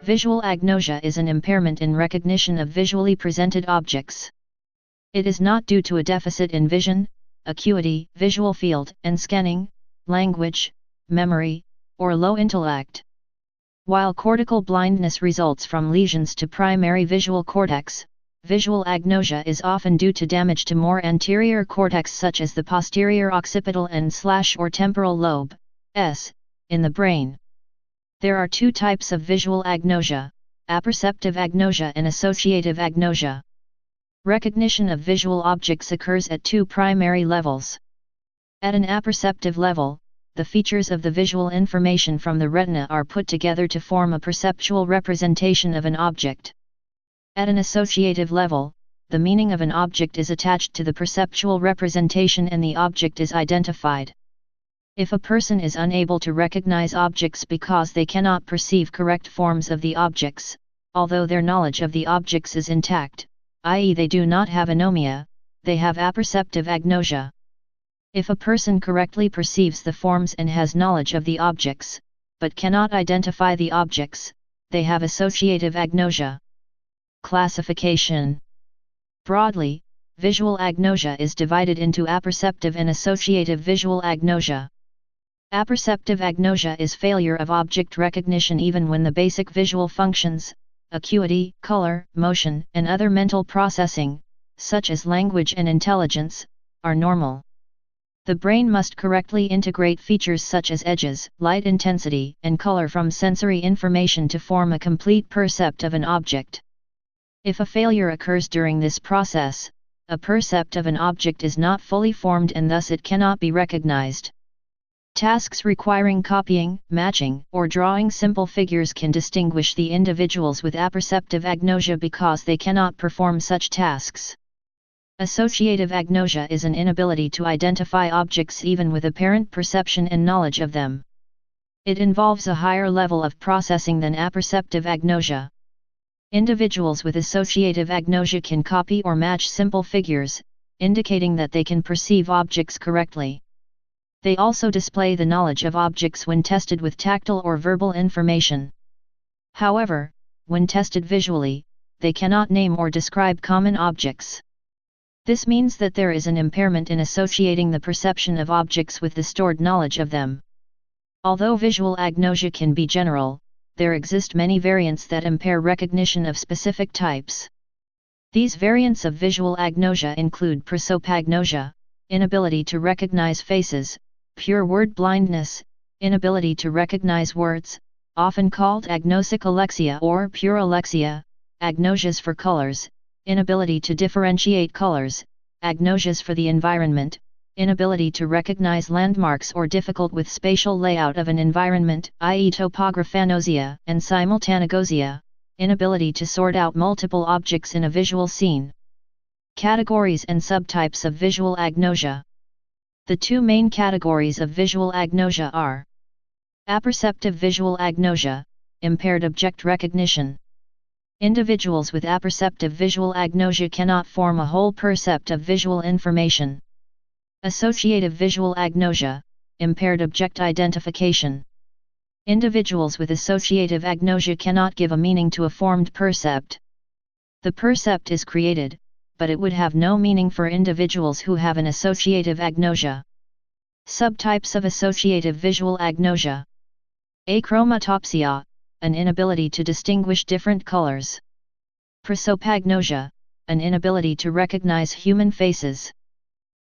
Visual agnosia is an impairment in recognition of visually presented objects. It is not due to a deficit in vision, acuity, visual field and scanning, language, memory, or low intellect. While cortical blindness results from lesions to primary visual cortex, visual agnosia is often due to damage to more anterior cortex such as the posterior occipital and or temporal lobe, in the brain. There are two types of visual agnosia, apperceptive agnosia and associative agnosia. Recognition of visual objects occurs at two primary levels. At an apperceptive level, the features of the visual information from the retina are put together to form a perceptual representation of an object. At an associative level, the meaning of an object is attached to the perceptual representation and the object is identified. If a person is unable to recognize objects because they cannot perceive correct forms of the objects, although their knowledge of the objects is intact, i.e. they do not have anomia, they have apperceptive agnosia. If a person correctly perceives the forms and has knowledge of the objects, but cannot identify the objects, they have associative agnosia. Classification. Broadly, visual agnosia is divided into apperceptive and associative visual agnosia. Apperceptive agnosia is failure of object recognition even when the basic visual functions, acuity, color, motion, and other mental processing, such as language and intelligence, are normal. The brain must correctly integrate features such as edges, light intensity, and color from sensory information to form a complete percept of an object. If a failure occurs during this process, a percept of an object is not fully formed and thus it cannot be recognized. Tasks requiring copying, matching, or drawing simple figures can distinguish the individuals with apperceptive agnosia because they cannot perform such tasks. Associative agnosia is an inability to identify objects even with apparent perception and knowledge of them. It involves a higher level of processing than apperceptive agnosia. Individuals with associative agnosia can copy or match simple figures, indicating that they can perceive objects correctly. They also display the knowledge of objects when tested with tactile or verbal information. However, when tested visually, they cannot name or describe common objects. This means that there is an impairment in associating the perception of objects with the stored knowledge of them. Although visual agnosia can be general, there exist many variants that impair recognition of specific types. These variants of visual agnosia include prosopagnosia, inability to recognize faces, pure word blindness, inability to recognize words, often called agnosic alexia or pure alexia, agnosias for colors, inability to differentiate colors, agnosias for the environment, inability to recognize landmarks or difficult with spatial layout of an environment, i.e. topographanosia, and simultanagosia, inability to sort out multiple objects in a visual scene. Categories and subtypes of visual agnosia. The two main categories of visual agnosia are apperceptive visual agnosia, impaired object recognition. Individuals with apperceptive visual agnosia cannot form a whole percept of visual information. Associative visual agnosia, impaired object identification. Individuals with associative agnosia cannot give a meaning to a formed percept. The percept is created, but it would have no meaning for individuals who have an associative agnosia. Subtypes of associative visual agnosia. Achromatopsia, an inability to distinguish different colors. Prosopagnosia, an inability to recognize human faces.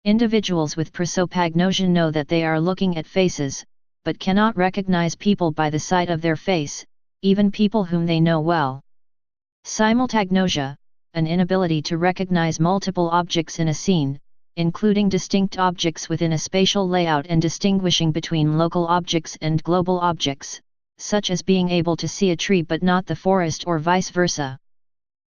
Individuals with prosopagnosia know that they are looking at faces, but cannot recognize people by the sight of their face, even people whom they know well. Simultagnosia, an inability to recognize multiple objects in a scene, including distinct objects within a spatial layout and distinguishing between local objects and global objects, such as being able to see a tree but not the forest or vice versa.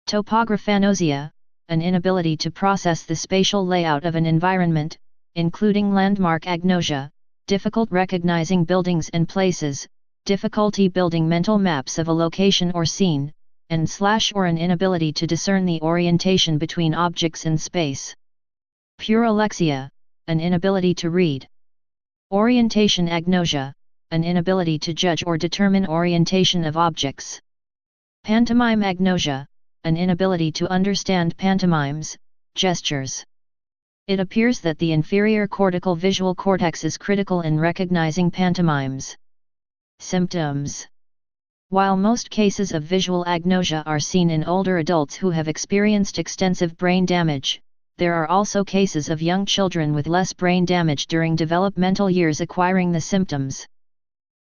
Topographanosia, an inability to process the spatial layout of an environment, including landmark agnosia, difficult recognizing buildings and places, difficulty building mental maps of a location or scene, and or an inability to discern the orientation between objects in space. Pure alexia, an inability to read. Orientation agnosia, an inability to judge or determine orientation of objects. Pantomime agnosia, an inability to understand pantomimes, gestures. It appears that the inferior cortical visual cortex is critical in recognizing pantomimes. Symptoms. While most cases of visual agnosia are seen in older adults who have experienced extensive brain damage, there are also cases of young children with less brain damage during developmental years acquiring the symptoms.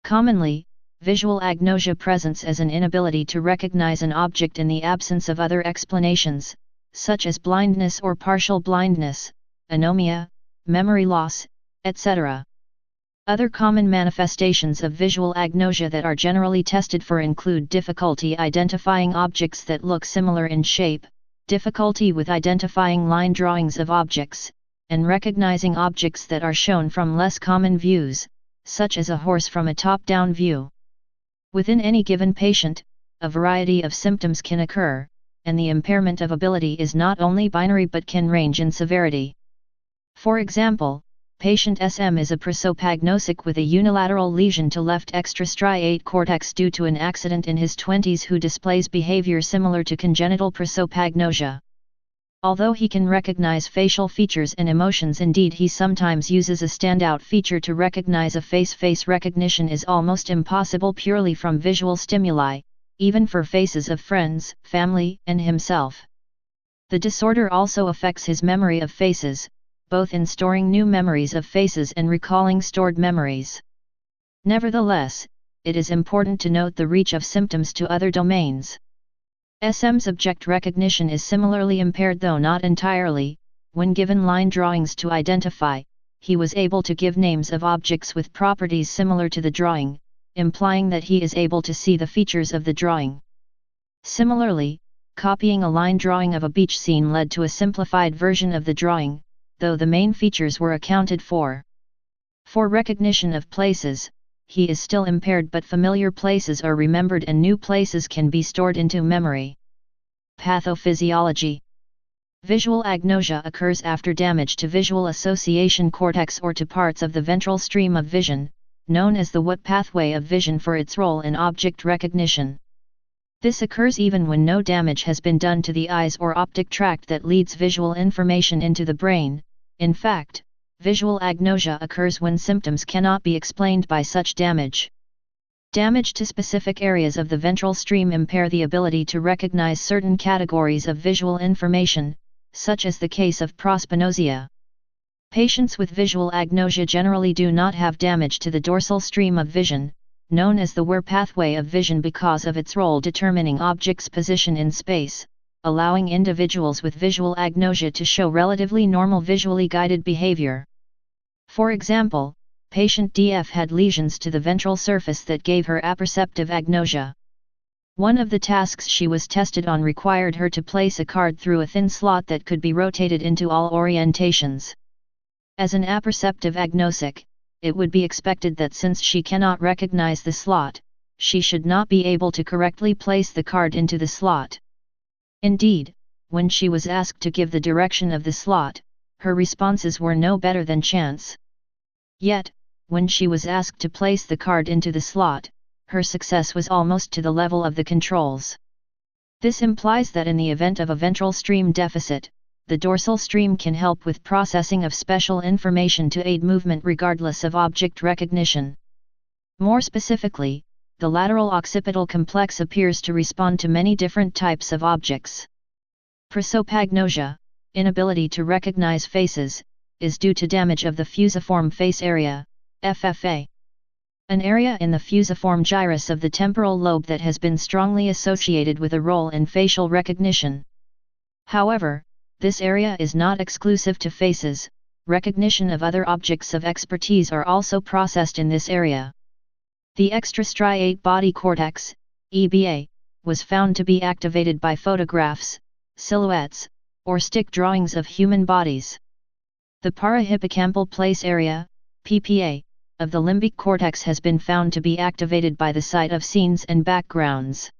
Commonly, visual agnosia presents as an inability to recognize an object in the absence of other explanations, such as blindness or partial blindness, anomia, memory loss, etc. Other common manifestations of visual agnosia that are generally tested for include difficulty identifying objects that look similar in shape, difficulty with identifying line drawings of objects, and recognizing objects that are shown from less common views, such as a horse from a top-down view. Within any given patient, a variety of symptoms can occur, and the impairment of ability is not only binary but can range in severity. For example, patient SM is a prosopagnosic with a unilateral lesion to left extrastriate cortex due to an accident in his 20s who displays behavior similar to congenital prosopagnosia. Although he can recognize facial features and emotions, indeed he sometimes uses a standout feature to recognize a face. Face recognition is almost impossible purely from visual stimuli, even for faces of friends, family, and himself. The disorder also affects his memory of faces, both in storing new memories of faces and recalling stored memories. Nevertheless, it is important to note the reach of symptoms to other domains. SM's object recognition is similarly impaired, though not entirely. When given line drawings to identify, he was able to give names of objects with properties similar to the drawing, implying that he is able to see the features of the drawing. Similarly, copying a line drawing of a beach scene led to a simplified version of the drawing, though the main features were accounted for. For recognition of places, he is still impaired, but familiar places are remembered and new places can be stored into memory. Pathophysiology. Visual agnosia occurs after damage to visual association cortex or to parts of the ventral stream of vision, known as the what pathway of vision for its role in object recognition. This occurs even when no damage has been done to the eyes or optic tract that leads visual information into the brain. In fact, visual agnosia occurs when symptoms cannot be explained by such damage. Damage to specific areas of the ventral stream impair the ability to recognize certain categories of visual information, such as the case of prosopagnosia. Patients with visual agnosia generally do not have damage to the dorsal stream of vision, known as the where pathway of vision because of its role determining objects' position in space, allowing individuals with visual agnosia to show relatively normal visually guided behavior. For example, patient DF had lesions to the ventral surface that gave her apperceptive agnosia. One of the tasks she was tested on required her to place a card through a thin slot that could be rotated into all orientations. As an apperceptive agnosic, it would be expected that since she cannot recognize the slot, she should not be able to correctly place the card into the slot. Indeed, when she was asked to give the direction of the slot, her responses were no better than chance. Yet, when she was asked to place the card into the slot, her success was almost to the level of the controls. This implies that in the event of a ventral stream deficit, the dorsal stream can help with processing of special information to aid movement regardless of object recognition. More specifically, the lateral occipital complex appears to respond to many different types of objects. Prosopagnosia, inability to recognize faces, is due to damage of the fusiform face area, FFA. An area in the fusiform gyrus of the temporal lobe that has been strongly associated with a role in facial recognition. However, this area is not exclusive to faces. Recognition of other objects of expertise are also processed in this area. The extrastriate body cortex, EBA, was found to be activated by photographs, silhouettes, or stick drawings of human bodies. The parahippocampal place area, PPA, of the limbic cortex has been found to be activated by the sight of scenes and backgrounds.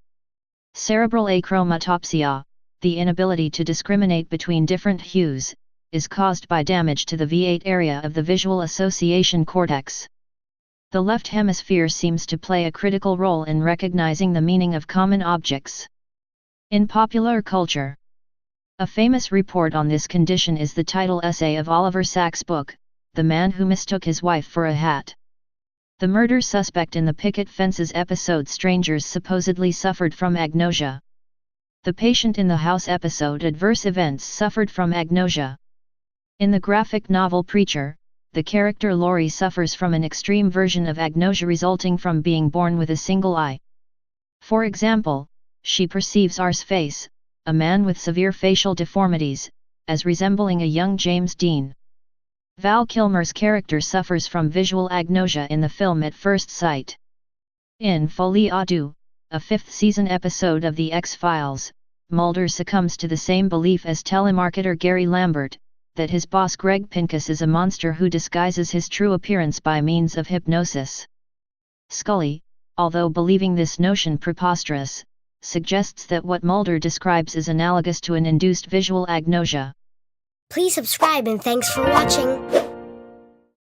Cerebral achromatopsia, the inability to discriminate between different hues, is caused by damage to the V8 area of the visual association cortex. The left hemisphere seems to play a critical role in recognizing the meaning of common objects. In popular culture, a famous report on this condition is the title essay of Oliver Sacks' book, The Man Who Mistook His Wife for a Hat. The murder suspect in the picket fences episode Strangers supposedly suffered from agnosia. The patient in the house episode Adverse Events suffered from agnosia. In the graphic novel Preacher, the character Laurie suffers from an extreme version of agnosia resulting from being born with a single eye. For example, she perceives Ars Face, a man with severe facial deformities, as resembling a young James Dean. Val Kilmer's character suffers from visual agnosia in the film At First Sight. In Folie à Deux, a fifth-season episode of The X-Files, Mulder succumbs to the same belief as telemarketer Gary Lambert, that his boss Greg Pincus is a monster who disguises his true appearance by means of hypnosis. Scully, although believing this notion preposterous, suggests that what Mulder describes is analogous to an induced visual agnosia. Please subscribe and thanks for watching.